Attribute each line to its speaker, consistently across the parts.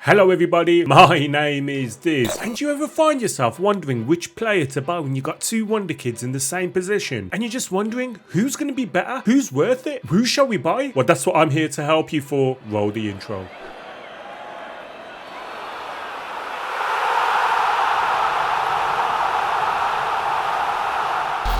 Speaker 1: Hello everybody, my name is Diz. And do you ever find yourself wondering which player to buy when you got two Wonderkids in the same position? And you're just wondering, who's going to be better? Who's worth it? Who shall we buy? Well, that's what I'm here to help you for. Roll the intro.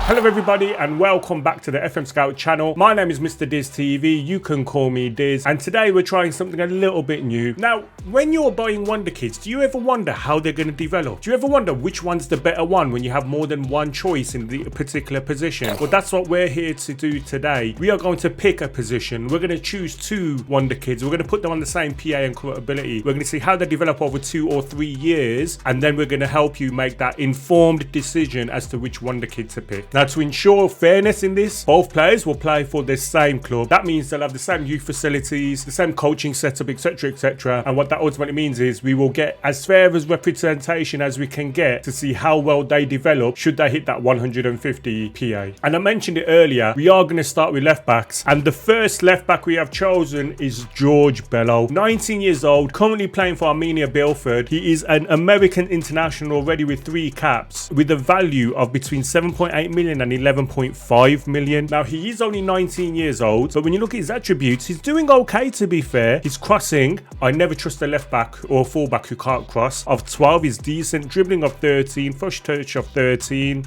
Speaker 1: Hello everybody and welcome back to the FMSCOUT channel. My name is Mr. Diz TV, you can call me Diz, and today we're trying something a little bit new. Now, when you're buying Wonderkids, do you ever wonder how they're going to develop? Do you ever wonder which one's the better one when you have more than one choice in the particular position? Well, that's what we're here to do today. We are going to pick a position. We're going to choose two Wonderkids. We're going to put them on the same PA and current ability. We're going to see how they develop over 2 or 3 years, and then we're going to help you make that informed decision as to which Wonderkid to pick. Now, to ensure fairness in this, both players will play for the same club. That means they'll have the same youth facilities, the same coaching setup, etc, etc. And what that ultimately means is we will get as fair as representation as we can get to see how well they develop should they hit that 150 PA. And I mentioned it earlier, we are going to start with left backs. And the first left back we have chosen is George Bellow. 19 years old, currently playing for Armenia Belford. He is an American international already with 3 caps, with a value of between 7.8 million and 11.5 million. Now, he is only 19 years old, but when you look at his attributes, he's doing okay, to be fair. His crossing, I never trust a left back or full back who can't cross, of 12 is decent. Dribbling of 13, first touch of 13.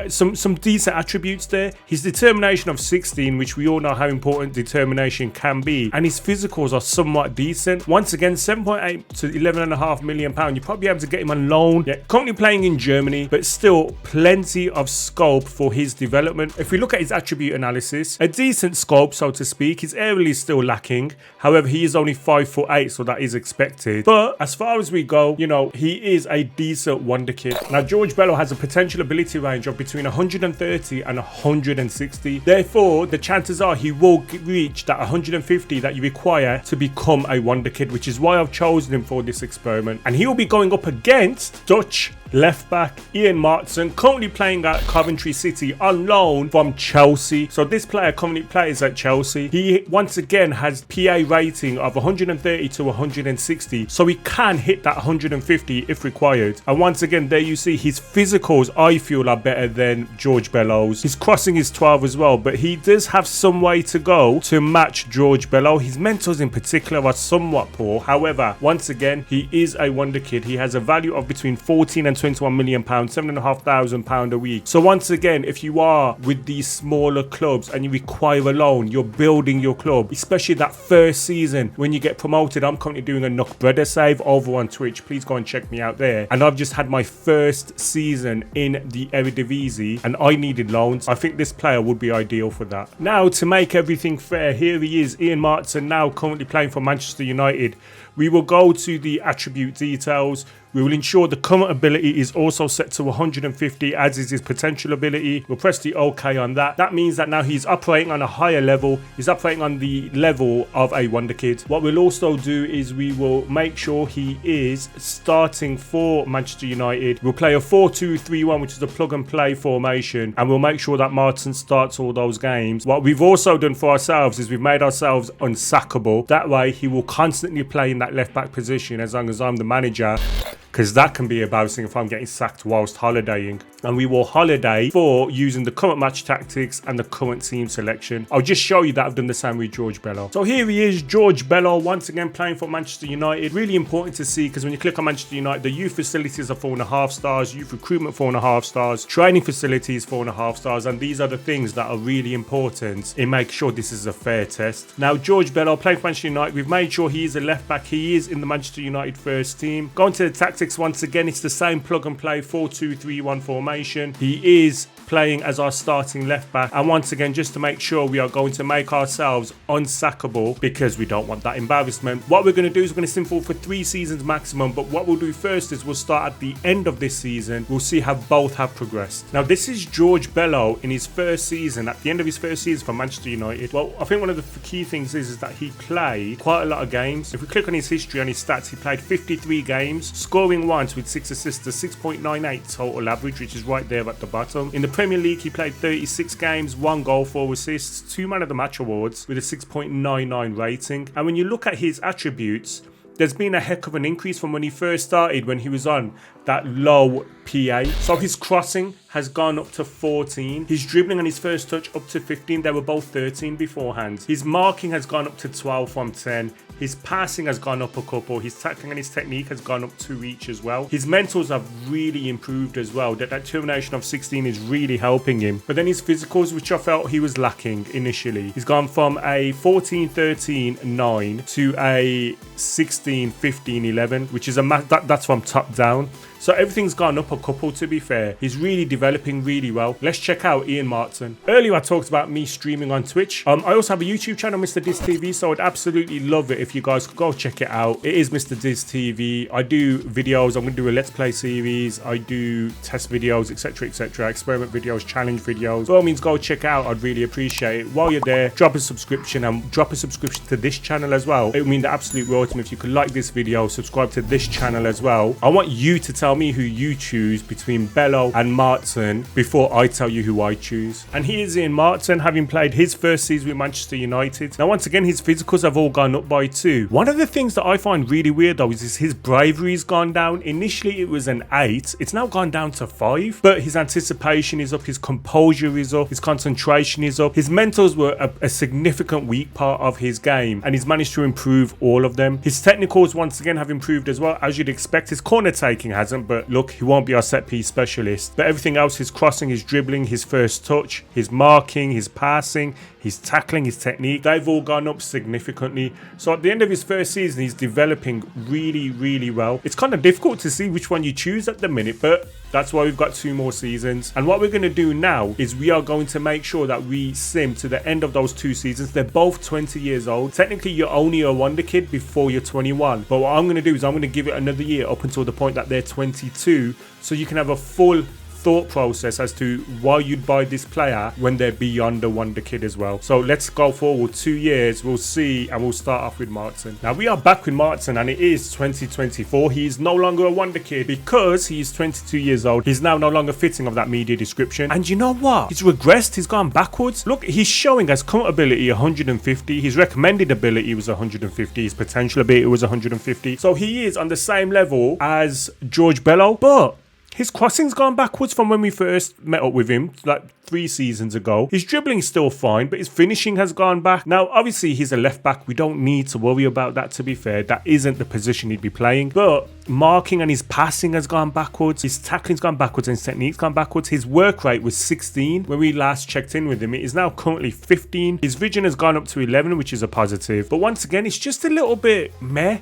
Speaker 1: Some decent attributes there. His determination of 16, which we all know how important determination can be, and his physicals are somewhat decent. Once again, 7.8 to 11.5 million pound. You're probably able to get him on loan. Yeah, currently playing in Germany, but still plenty of scope for his development. If we look at his attribute analysis, a decent scope, so to speak. His aerial is still lacking. However, he is only 5'8", so that is expected. But as far as we go, you know, he is a decent Wonderkid. Now, George Bellow has a potential ability range of between 130 and 160. Therefore, the chances are he will reach that 150 that you require to become a Wonderkid, which is why I've chosen him for this experiment. And he will be going up against Dutch left back Bello and Maatsen, currently playing at Coventry City on loan from Chelsea. So this player currently plays at Chelsea. He once again has PA rating of 130 to 160, so he can hit that 150 if required. And once again, there you see his physicals, I feel, are better than George Bellow's. His crossing is 12 as well, but he does have some way to go to match George Bellow. His mentals in particular are somewhat poor. However, once again, he is a Wonderkid. He has a value of between 14 and 21 million pounds, £7,500 a week. So once again, if you are with these smaller clubs and you require a loan, you're building your club, especially that first season when you get promoted. I'm currently doing a Knock Brother save over on Twitch. Please go and check me out there. And I've just had my first season in the Eredivisie and I needed loans. I think this player would be ideal for that. Now, to make everything fair, here he is, Bello and Maatsen, now currently playing for Manchester United. We will go to the attribute details. We will ensure the current ability is also set to 150, as is his potential ability. We'll press the OK on that. That means that now he's operating on a higher level. He's operating on the level of a Wonderkid. What we'll also do is we will make sure he is starting for Manchester United. We'll play a 4-2-3-1, which is a plug and play formation, and we'll make sure that Maatsen starts all those games. What we've also done for ourselves is we've made ourselves unsackable. That way he will constantly play in that left back position as long as I'm the manager, because that can be embarrassing if I'm getting sacked whilst holidaying. And we will holiday for using the current match tactics and the current team selection. I'll just show you that I've done the same with George Bellow. So here he is, George Bellow, once again playing for Manchester United. Really important to see, because when you click on Manchester United, the youth facilities are 4.5 stars, youth recruitment 4.5 stars, training facilities 4.5 stars, and these are the things that are really important in making sure this is a fair test. Now, George Bellow playing for Manchester United, we've made sure he is a left back. He is in the Manchester United first team. Going to the tactics once again, it's the same plug and play 4-2-3-1 formation. He is playing as our starting left back, and once again, just to make sure, we are going to make ourselves unsackable because we don't want that embarrassment. What we're going to do is we're going to sim for 3 seasons maximum, but what we'll do first is we'll start at the end of this season. We'll see how both have progressed. Now, this is George Bellow in his first season, at the end of his first season for Manchester United. Well, I think one of the key things is that he played quite a lot of games. If we click on his history and his stats, he played 53 games, scoring once with 6 assists, a 6.98 total average, which is right there at the bottom. In the Premier League, he played 36 games, 1 goal, 4 assists, 2 Man of the Match awards with a 6.99 rating. And when you look at his attributes, there's been a heck of an increase from when he first started, when he was on that low PA. So his crossing has gone up to 14. His dribbling and his first touch up to 15. They were both 13 beforehand. His marking has gone up to 12 from 10. His passing has gone up a couple. His tackling and his technique has gone up 2 each as well. His mentals have really improved as well. That termination of 16 is really helping him. But then his physicals, which I felt he was lacking initially, he's gone from a 14, 13, 9 to a 16, 15, 11, which is that's from top down. So everything's gone up a couple, to be fair. He's really developing really well. Let's check out Ian Maatsen. Earlier I talked about me streaming on Twitch. I also have a YouTube channel, Mr. Diz TV, so I'd absolutely love it if you guys could go check it out. It is Mr. Diz TV. I do videos. I'm going to do a Let's Play series. I do test videos, etc, etc, experiment videos, challenge videos. By all means, go check it out. I'd really appreciate it. While you're there, drop a subscription and drop a subscription to this channel as well. It would mean the absolute world to me if you could like this video, subscribe to this channel as well. I want you to tell me who you choose between Bello and Maatsen before I tell you who I choose. And here's Ian Maatsen, having played his first season with Manchester United. Now, once again, his physicals have all gone up by 2. One of the things that I find really weird though is his bravery's gone down. Initially it was an 8. It's now gone down to 5. But his anticipation is up, his composure is up, his concentration is up. His mentals were a significant weak part of his game, and he's managed to improve all of them. His technicals once again have improved as well, as you'd expect. His corner taking hasn't, but look, he won't be our set piece specialist. But everything else, his crossing, his dribbling, his first touch, his marking, his passing, his tackling, his technique, they've all gone up significantly. So at the end of his first season, he's developing really, really well. It's kind of difficult to see which one you choose at the minute, but that's why we've got 2 more seasons. And what we're going to do now is we are going to make sure that we sim to the end of those 2 seasons. They're both 20 years old. Technically, you're only a wonder kid before you're 21. But what I'm going to do is I'm going to give it another year up until the point that they're 22, so you can have a full thought process as to why you'd buy this player when they're beyond the wonder kid as well. So let's go forward 2 years, we'll see, and we'll start off with Maatsen. Now we are back with Maatsen, and it is 2024. He is no longer a wonder kid because he is 22 years old. He's now no longer fitting of that media description. And you know what? He's regressed. He's gone backwards. Look, he's showing as current ability 150. His recommended ability was 150. His potential ability was 150. So he is on the same level as George Bellow, but his crossing's gone backwards from when we first met up with him, like 3 seasons ago. His dribbling's still fine, but his finishing has gone back. Now, obviously, he's a left back. We don't need to worry about that, to be fair. That isn't the position he'd be playing. But marking and his passing has gone backwards. His tackling's gone backwards and his technique's gone backwards. His work rate was 16 when we last checked in with him. It is now currently 15. His vision has gone up to 11, which is a positive. But once again, it's just a little bit meh.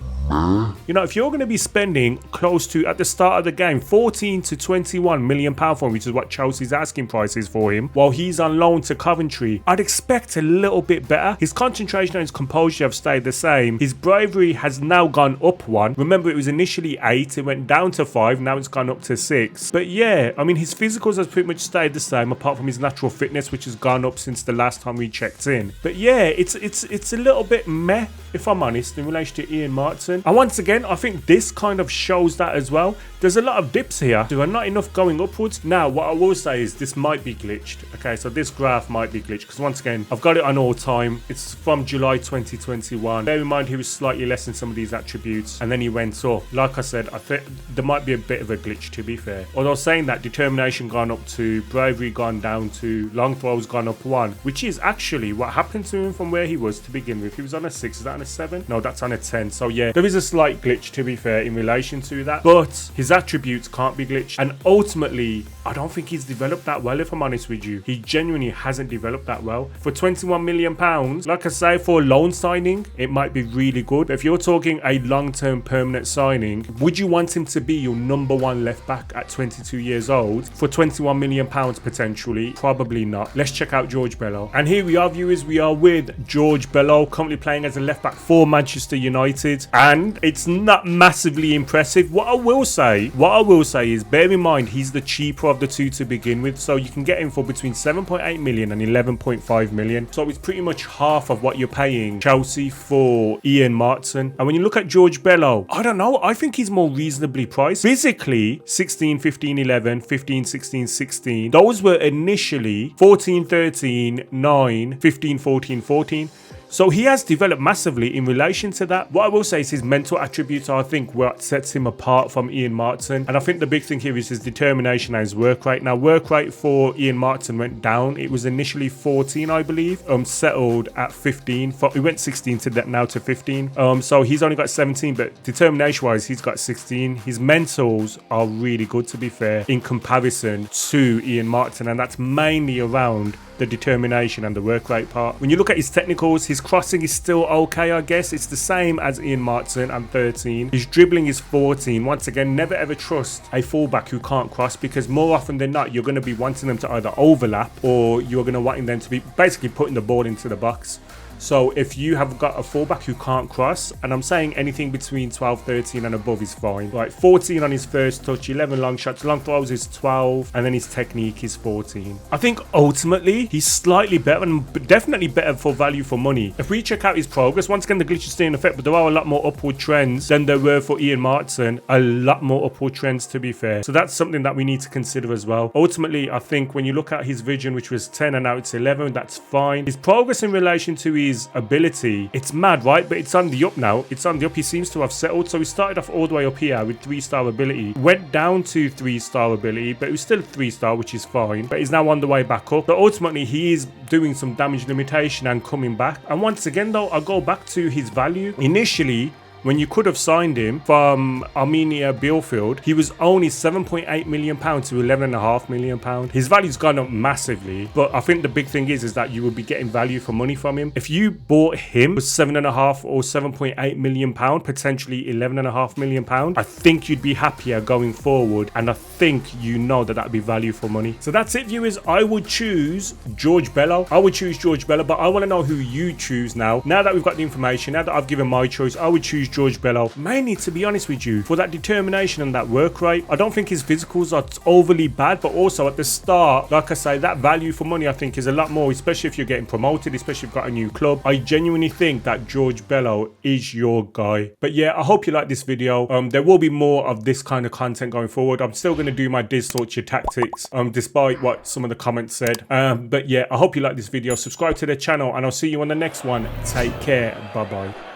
Speaker 1: You know, if you're going to be spending close to, at the start of the game, 14 to 21 million pound for him, which is what Chelsea's asking price is for him, while he's on loan to Coventry, I'd expect a little bit better. His concentration and his composure have stayed the same. His bravery has now gone up 1. Remember, it was initially 8, it went down to 5, now it's gone up to 6. But yeah, I mean, his physicals has pretty much stayed the same, apart from his natural fitness, which has gone up since the last time we checked in. But yeah, it's a little bit meh, if I'm honest, in relation to Ian Maatsen. And once again, I think this kind of shows that as well. There's a lot of dips here. There are not enough going upwards. Now, what I will say is this might be glitched. Okay, so this graph might be glitched because once again, I've got it on all time. It's from July 2021. Bear in mind, he was slightly less in some of these attributes, and then he went up. Like I said, I think there might be a bit of a glitch, to be fair. Although saying that, determination gone up 2, bravery gone down 2, long throws gone up 1, which is actually what happened to him from where he was to begin with. He was on a 6. Is that on a 7? No, that's on a 10. So yeah, there is a slight glitch, to be fair, in relation to that. But his attributes can't be glitched. And ultimately, I don't think he's developed that well, if I'm honest with you. He genuinely hasn't developed that well. For 21 million pounds, like I say, for a loan signing, it might be really good. But if you're talking a long-term permanent signing, would you want him to be your number 1 left back at 22 years old for 21 million pounds potentially? Probably not. Let's check out George Bellow. And here we are, viewers. We are with George Bellow, currently playing as a left back for Manchester United, and it's not massively impressive. What I will say is, bear in mind, he's the cheaper of the 2 to begin with, so you can get him for between 7.8 million and 11.5 million. So it's pretty much half of what you're paying Chelsea for Ian Maatsen. And when you look at George Bellow, I don't know, I think he's more reasonably priced. Physically, 16, 15, 11, 15, 16, 16. Those were initially 14, 13, 9, 15, 14, 14. So he has developed massively in relation to that. What I will say is his mental attributes are, I think, what sets him apart from Ian Maatsen. And I think the big thing here is his determination and his work rate. Now, work rate for Ian Maatsen went down. It was initially 14, I believe, settled at 15. We went 16 to that, now to 15. So he's only got 17, but determination-wise, he's got 16. His mentals are really good, to be fair, in comparison to Ian Maatsen, and that's mainly around the determination and the work rate part. When you look at his technicals, his crossing is still okay, I guess. It's the same as Ian Maatsen and 13. His dribbling is 14. Once again, never ever trust a fullback who can't cross, because more often than not, you're going to be wanting them to either overlap or you're going to want them to be basically putting the ball into the box. So if you have got a fullback who can't cross, and I'm saying anything between 12, 13 and above is fine. Like 14 on his first touch, 11 long shots, long throws is 12, and then his technique is 14. I think ultimately he's slightly better and definitely better for value for money. If we check out his progress, once again the glitch is still in effect, but there are a lot more upward trends than there were for Ian Maatsen. A lot more upward trends, to be fair. So that's something that we need to consider as well. Ultimately, I think when you look at his vision, which was 10 and now it's 11, that's fine. His progress in relation to his ability, it's mad, right? But it's on the up now. It's on the up. He seems to have settled. So he started off all the way up here with 3-star ability, went down to 3-star ability, but it was still 3-star, which is fine, but he's now on the way back up. But ultimately he is doing some damage limitation and coming back. And once again though, I'll go back to his value. Initially, when you could have signed him from Armenia Bielefeld, he was only £7.8 million to £11.5 million. His value's gone up massively, but I think the big thing is that you would be getting value for money from him. If you bought him with £7.5 or £7.8 million, potentially £11.5 million, I think you'd be happier going forward, and I think you know that that'd be value for money. So that's it, viewers. I would choose George Bellow. I would choose George Bellow, but I want to know who you choose now. Now that we've got the information, now that I've given my choice, I would choose George Bellow, mainly, to be honest with you, for that determination and that work rate. I don't think his physicals are overly bad, but also at the start, like I say, that value for money I think is a lot more, especially if you're getting promoted, especially if you've got a new club. I genuinely think that George Bellow is your guy. But yeah, I hope you like this video. There will be more of this kind of content going forward. I'm still going to do my Diz Torture tactics, despite what some of the comments said. But yeah, I hope you like this video. Subscribe to the channel, and I'll see you on the next one. Take care. Bye bye.